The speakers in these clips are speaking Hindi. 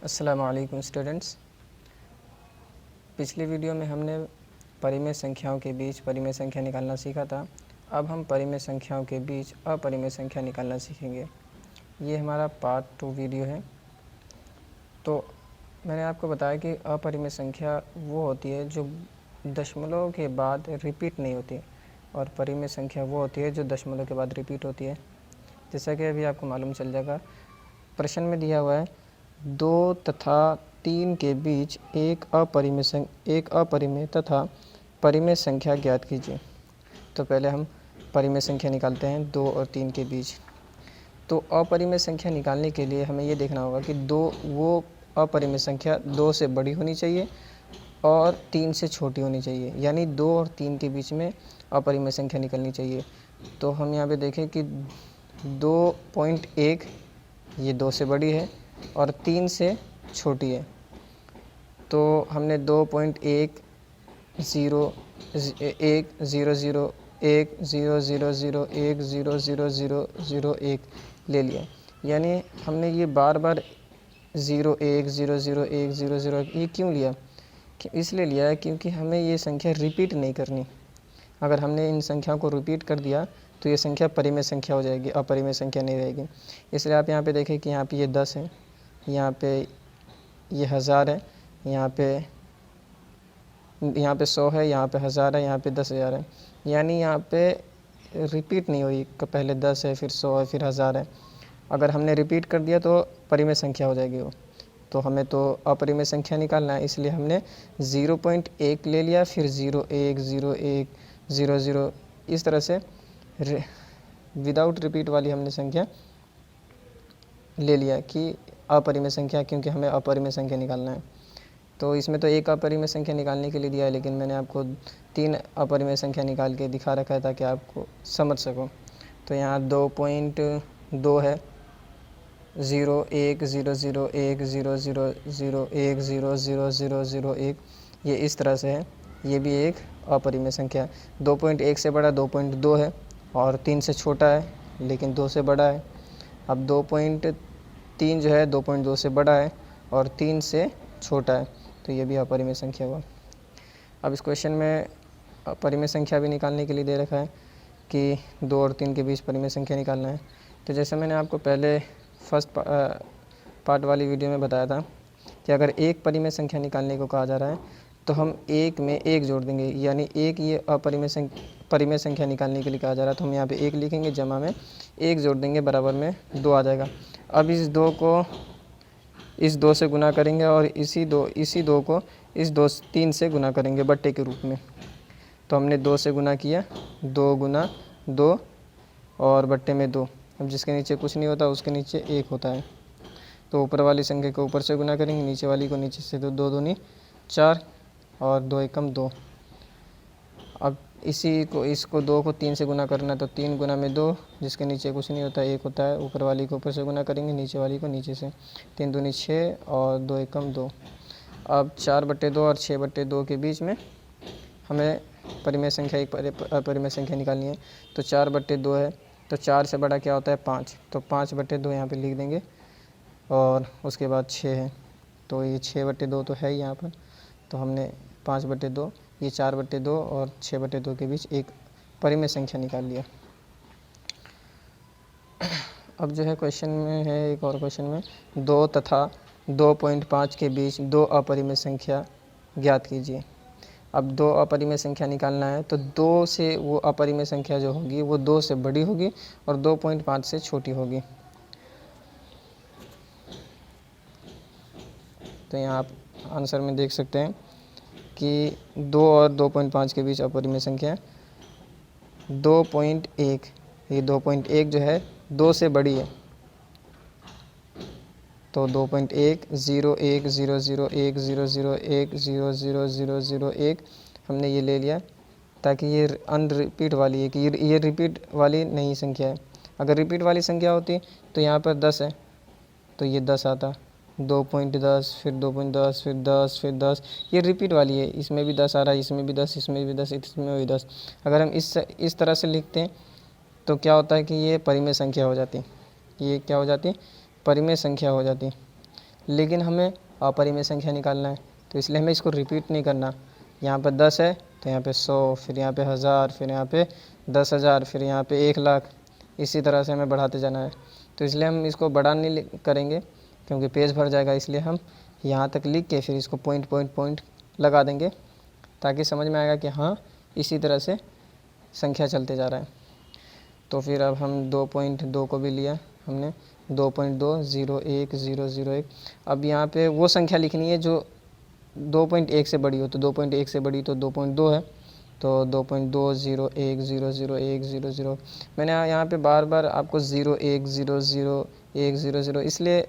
अस्सलाम वालेकुम स्टूडेंट्स। पिछली वीडियो में हमने परिमेय संख्याओं के बीच परिमेय संख्या निकालना सीखा था। अब हम परिमेय संख्याओं के बीच अपरिमेय संख्या निकालना सीखेंगे। ये हमारा पार्ट 2 वीडियो है। तो मैंने आपको बताया कि अपरिमेय संख्या वो होती है जो दशमलव के बाद रिपीट नहीं होती, और परिमेय संख्या वो होती है जो दशमलव के बाद रिपीट होती है। जैसा कि अभी आपको मालूम चल जाएगा, प्रश्न में दिया हुआ है 2 तथा 3 के बीच एक अपरिमेय तथा परिमेय संख्या ज्ञात कीजिए। तो पहले हम परिमेय संख्या निकालते हैं 2 और 3 के बीच। तो अपरिमेय संख्या निकालने के लिए हमें ये देखना होगा कि वो अपरिमेय संख्या 2 से बड़ी होनी चाहिए और 3 से छोटी होनी चाहिए, यानी 2 और 3 के बीच में अपरिमेय संख्या निकलनी चाहिए। तो हम यहाँ पे देखें कि 2.1 ये 2 से बड़ी है और 3 से छोटी है। तो हमने 2.1 0 1 0 0 1 0 0 0 1 0 0 0 0 1 ले लिया। यानी हमने ये बार बार 0 1 0 0 1 0 0 ये क्यों लिया? इसलिए लिया है क्योंकि हमें ये संख्या रिपीट नहीं करनी। अगर हमने इन संख्याओं को रिपीट कर दिया तो ये संख्या परिमेय संख्या हो जाएगी, अपरिमेय संख्या नहीं रहेगी। इसलिए आप यहाँ पे देखें कि यहाँ पे ये 10 है, यहाँ पे ये 1000 है, यहाँ पे 100 है, यहाँ पे 1000 है, यहाँ पे 10,000 है। यानी यहाँ पे रिपीट नहीं हुई, पहले 10 है, फिर 100 है, फिर 1000 है। अगर हमने रिपीट कर दिया तो परिमेय संख्या हो जाएगी वो। तो हमें तो अपरिमेय संख्या निकालना है, इसलिए हमने 0.1 ले लिया, फिर 0 1 0 1 0 0 इस तरह से विदाउट रिपीट वाली हमने संख्या ले लिया कि अपरिमेय संख्या, क्योंकि हमें अपरिमेय संख्या निकालना है। तो इसमें तो एक अपरिमेय संख्या निकालने के लिए दिया है, लेकिन मैंने आपको 3 अपरिमेय संख्या निकाल के दिखा रखा है ताकि आपको समझ सको। तो यहाँ 2.2 है, 0 1 0 0 1 0 0 0 1 0 0 0 0 1 ये इस तरह से है। ये भी एक अपरिमेय संख्या है। 2.1 से बड़ा 2.2 है और 3 से छोटा है लेकिन 2 से बड़ा है। अब 2.3 जो है 2.2 से बड़ा है और 3 से छोटा है, तो ये भी अपरिमेय संख्या हुआ। अब इस क्वेश्चन में परिमेय संख्या भी निकालने के लिए दे रखा है कि 2 और 3 के बीच परिमेय संख्या निकालना है। तो जैसे मैंने आपको पहले फर्स्ट पार्ट वाली वीडियो में बताया था कि अगर एक परिमेय संख्या निकालने को कहा जा रहा है तो हम एक में एक जोड़ देंगे, यानी एक ये परिमेय संख्या निकालने के लिए कहा जा रहा है तो हम यहाँ पे 1 लिखेंगे, जमा में 1 जोड़ देंगे, बराबर में 2 आ जाएगा। अब इस 2 को इस 2 से गुना करेंगे और इसी 2 को इस 3 से गुना करेंगे बट्टे के रूप में। तो हमने 2 से गुना किया, 2 गुना 2 और बट्टे में 2। अब जिसके नीचे कुछ नहीं होता उसके नीचे 1 होता है। तो ऊपर वाली संख्या को ऊपर से गुना करेंगे, नीचे वाली को नीचे से। तो 2 दूनी 4 और 2 एकम 2। अब इसको 2 को 3 से गुना करना है, तो 3 गुना में 2, जिसके नीचे कुछ नहीं होता 1 होता है। ऊपर वाली को ऊपर से गुना करेंगे, नीचे वाली को नीचे से। 3 दूनी 6 और 2 एकम 2। अब 4/2 और 6/2 के बीच में हमें परिमेय संख्या एक अपरिमेय संख्या निकालनी है। तो 4/2 है, तो 4 से बड़ा क्या होता है 5, तो 5/2 यहाँ पे लिख देंगे। और उसके बाद 6 है, तो ये 6/2 तो है ही यहाँ पर। तो हमने 5/2, ये 4/2 और 6/2 के बीच एक परिमेय संख्या निकाल लिया। अब जो है क्वेश्चन में है एक और क्वेश्चन में 2 तथा 2.5 के बीच 2 अपरिमेय संख्या ज्ञात कीजिए। अब 2 अपरिमेय संख्या निकालना है तो 2 से वो अपरिमेय संख्या जो होगी वो 2 से बड़ी होगी और 2.5 से छोटी होगी। तो यहाँ आप आंसर में देख सकते हैं कि 2 और 2.5 के बीच अपरिमेय संख्या 2.1, ये 2.1 जो है 2 से बड़ी है। तो 2.1 0 1 0 0 1 0 0 1 0 0 0 0 1 हमने ये ले लिया ताकि ये अनरिपीट वाली है, कि ये रिपीट वाली नई संख्या है। अगर रिपीट वाली संख्या होती तो यहाँ पर 10 है तो ये 10 आता, 2.10 फिर 2.10 फिर 10 फिर 10, ये रिपीट वाली है। इसमें भी 10 आ रहा है, इसमें भी 10, इसमें भी 10, इसमें भी 10। अगर हम इस तरह से लिखते हैं तो क्या होता है कि ये परिमेय संख्या हो जाती, ये क्या हो जाती, परिमेय संख्या हो जाती। लेकिन हमें अपरिमेय संख्या निकालना है, तो इसलिए हमें इसको रिपीट नहीं करना। यहाँ पर 10 है तो यहाँ पे 100, फिर यहाँ पे 1000, फिर यहाँ पे 10,000, फिर यहाँ पे 1,00,000, इसी तरह से हमें बढ़ाते जाना है। तो इसलिए हम इसको बड़ा नहीं करेंगे क्योंकि पेज भर जाएगा, इसलिए हम यहाँ तक लिख के फिर इसको पॉइंट पॉइंट पॉइंट लगा देंगे ताकि समझ में आएगा कि हाँ इसी तरह से संख्या चलते जा रहा है। तो फिर अब हम 2.2 को भी लिया हमने, 2.2 0 1 0 0 1। अब यहाँ पे वो संख्या लिखनी है जो 2.1 से बड़ी हो, तो 2.1 से बड़ी तो 2.2 है, तो 2.2 0 1 0 0 1 0 0। मैंने यहाँ पे बार बार आपको 0 1 0 0 1 0 0 इसलिए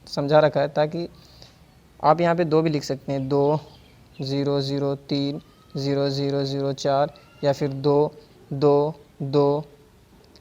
समझा रखा है ताकि आप यहाँ पे 2 भी लिख सकते हैं, 2 0 0 3 0 0 0 4, या फिर 2 2 2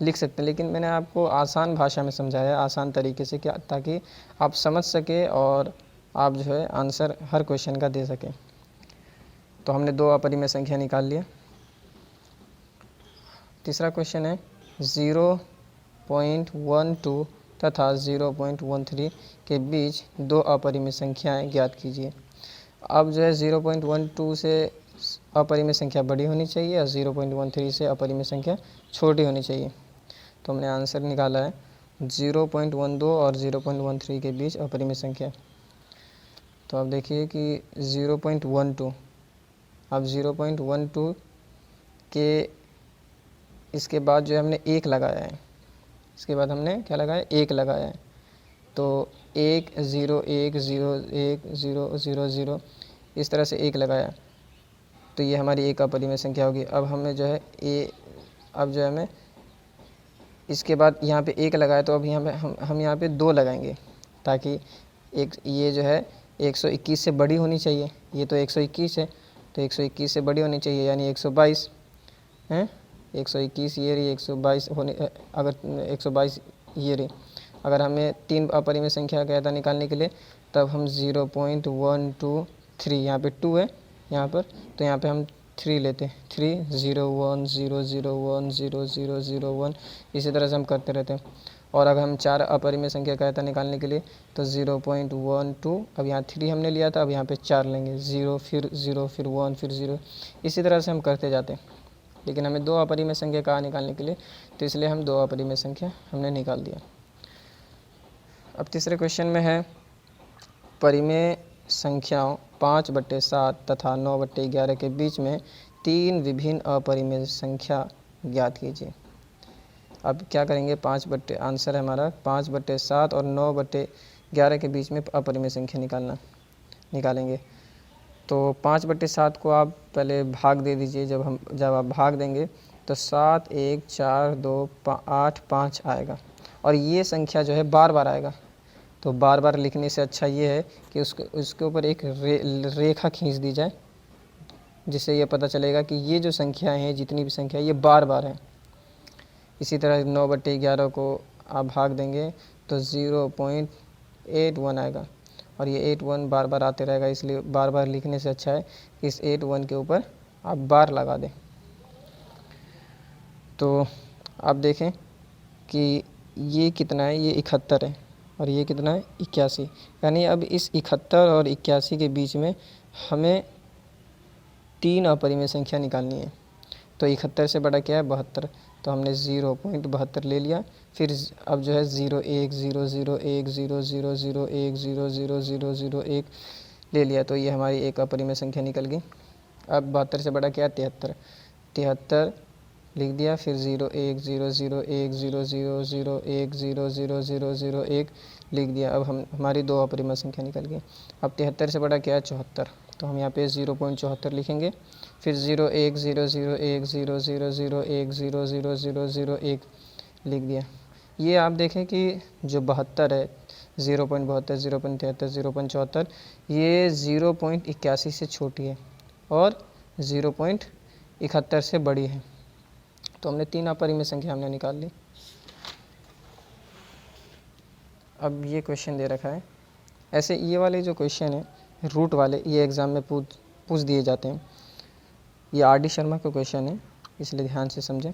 लिख सकते हैं। लेकिन मैंने आपको आसान भाषा में समझाया, आसान तरीके से, क्या ताकि आप समझ सके और आप जो है आंसर हर क्वेश्चन का दे सकें। तो हमने 2 अपरिमेय संख्या निकाल लिया। तीसरा क्वेश्चन है 0.12 तथा 0.13 के बीच 2 अपरिमेय संख्याएं ज्ञात कीजिए। अब जो है 0.12 से अपरिमेय संख्या बड़ी होनी चाहिए और 0.13 से अपरिमेय संख्या छोटी होनी चाहिए। तो हमने आंसर निकाला है 0.12 और 0.13 के बीच अपरिमेय संख्या। तो अब देखिए कि 0.12, अब 0.12 के इसके बाद जो है हमने 1 लगाया है, इसके बाद हमने क्या लगाया, 1 लगाया है। तो 1 0 1 0 1 0 0 0 इस तरह से 1 लगाया, तो ये हमारी एक अपरिमेय संख्या होगी। अब हमें जो है अब जो है हमें इसके बाद यहाँ पे 1 लगाया, तो अब यहाँ पे हम यहाँ पे 2 लगाएंगे ताकि एक ये जो है 121 से बड़ी होनी चाहिए। ये तो 121 है, तो 121 से बड़ी होनी चाहिए, यानी 122 है। 121 ये रही, 122 होने, अगर 122 ये रही। अगर हमें 3 अपरिमेय संख्या कहता था निकालने के लिए, तब हम 0.123, यहाँ पे 2 है यहाँ पर, तो यहाँ पे हम 3 लेते हैं, 3 0 1 0 0 1 0 0 0 1, इसी तरह से हम करते रहते हैं। और अगर हम 4 अपरिमेय संख्या कहता निकालने के लिए, तो 0.12, अब यहाँ 3 हमने लिया था, अब यहाँ पे 4 लेंगे, 0 फिर 1 फिर 0, इसी तरह से हम करते जाते हैं। लेकिन हमें 2 अपरिमेय संख्या कहाँ निकालने के लिए, तो इसलिए हम 2 अपरिमेय संख्या हमने निकाल दिया। अब तीसरे क्वेश्चन में है परिमेय संख्याओं 5/7 तथा 9/11 के बीच में 3 विभिन्न अपरिमेय संख्या ज्ञात कीजिए। अब क्या करेंगे, आंसर है हमारा 5/7 और 9/11 के बीच में अपरिमेय संख्या निकालेंगे। तो 5/7 को आप पहले भाग दे दीजिए। जब आप भाग देंगे तो 7 1 4 2 8 5 आएगा, और ये संख्या जो है बार बार आएगा। तो बार बार लिखने से अच्छा ये है कि उसके ऊपर एक रेखा खींच दी जाए, जिससे ये पता चलेगा कि ये जो संख्याएं हैं, जितनी भी संख्या, ये बार बार हैं। इसी तरह 9/11 को आप भाग देंगे तो 0.81 आएगा, और ये 81 बार बार आते रहेगा। इसलिए बार बार लिखने से अच्छा है कि इस 81 के ऊपर आप बार लगा दें। तो आप देखें कि ये कितना है, ये 71 है, और ये कितना है, 81। यानी अब इस 71 और 81 के बीच में हमें 3 अपरिमेय संख्या निकालनी है। तो 71 से बड़ा क्या है, 72, तो हमने 0.72 ले लिया। फिर अब जो है 0 1 0 0 1 0 0 0 1 0 0 0 0 1 ले लिया, तो ये हमारी एक अपरिमेय संख्या निकल गई। अब 72 से बड़ा क्या है, 73 लिख दिया। फिर 0 1 0 0 1 0 0 0 1 0 0 0 0 1 लिख दिया। अब हमारी 2 अपरिमेय संख्या निकल गई। अब 73 से बड़ा क्या है, 74, तो हम यहाँ पे 0.74 लिखेंगे। फिर 0 1 0 0 1 0 0 0 1 0 0 0 0 1 लिख दिया। ये आप देखें कि जो 72 है, 0.72 0.73 0.74, ये 0.81 से छोटी है और 0.71 से बड़ी है। तो हमने 3 अपरिमेय संख्या हमने निकाल ली। अब ये क्वेश्चन दे रखा है, ऐसे ये वाले जो क्वेश्चन है रूट वाले, ये एग्ज़ाम में पूछ दिए जाते हैं। ये RD शर्मा का क्वेश्चन है, इसलिए ध्यान से समझें।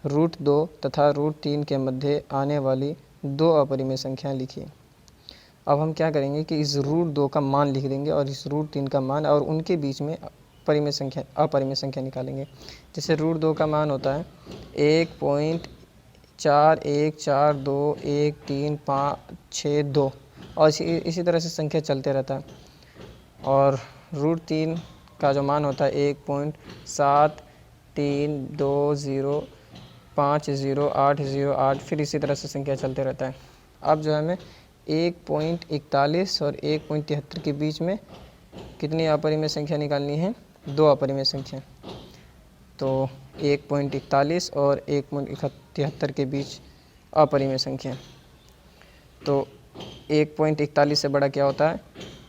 √2 तथा √3 के मध्य आने वाली 2 अपरिमेय संख्याएं लिखिए। अब हम क्या करेंगे कि इस रूट 2 का मान लिख देंगे और इस रूट 3 का मान, और उनके बीच में अपरिमेय संख्या निकालेंगे। जैसे रूट 2 का मान होता है 1.41421356 और इसी तरह से संख्या चलते रहता है। और रूट 3 का जो मान होता है 1.7320500808, फिर इसी तरह से संख्या चलते रहता है। अब जो है हमें 1.41 और 1.73 के बीच में कितनी अपरिमेय संख्या निकालनी है? 2 अपरिमेय संख्या। तो 1.41 और 1.73 के बीच अपरिमेय संख्या। तो 1.41 से बड़ा क्या होता है?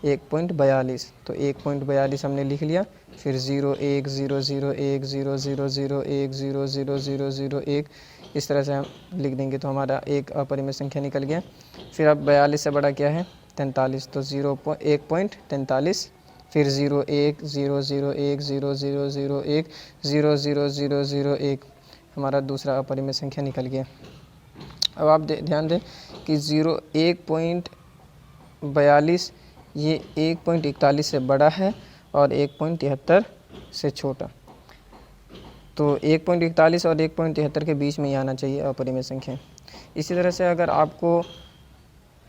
1.42। तो 1.42 हमने लिख लिया। फिर 0 1 0 0 1 0 0 0 1 0 0 0 0 1, इस तरह से हम लिख देंगे तो हमारा एक अपरिमेय संख्या निकल गया। फिर अब 42 से बड़ा क्या है? 43। तो 1.43, फिर 0 1 0 0 1 0 0 0 1 0 0 0 0 1, हमारा दूसरा अपरिमेय संख्या निकल गया। अब आप ध्यान दें कि 1.42 ये 1.41 से बड़ा है और 1.73 से छोटा। तो 1.41 और 1.73 के बीच में ही आना चाहिए अपरिमेय संख्या। इसी तरह से अगर आपको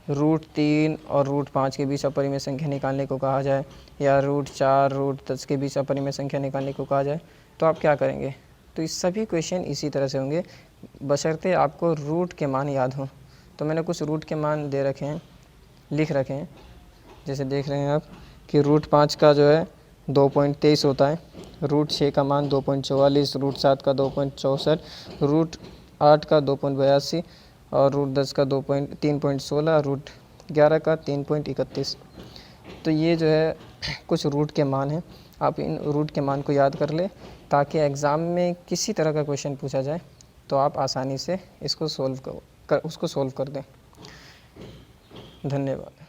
रूट 3 और रूट 5 के बीच अपरिमेय संख्या निकालने को कहा जाए, या रूट 4 रूट 10 के बीच अपरिमेय संख्या निकालने को कहा जाए, तो आप क्या करेंगे? तो इस सभी क्वेश्चन इसी तरह से होंगे, बशर्ते आपको रूट के मान याद हों। तो मैंने कुछ रूट के मान दे रखे हैं, लिख रखे हैं। जैसे देख रहे हैं आप कि रूट 5 का जो है 2.23 होता है, रूट 6 का मान 2.44, रूट 7 का 2.64, रूट 8 का 2.82 और रूट 10 का 3.16, रूट 11 का 3.31। तो ये जो है कुछ रूट के मान हैं। आप इन रूट के मान को याद कर ले, ताकि एग्ज़ाम में किसी तरह का क्वेश्चन पूछा जाए तो आप आसानी से इसको सोल्व कर दें। धन्यवाद।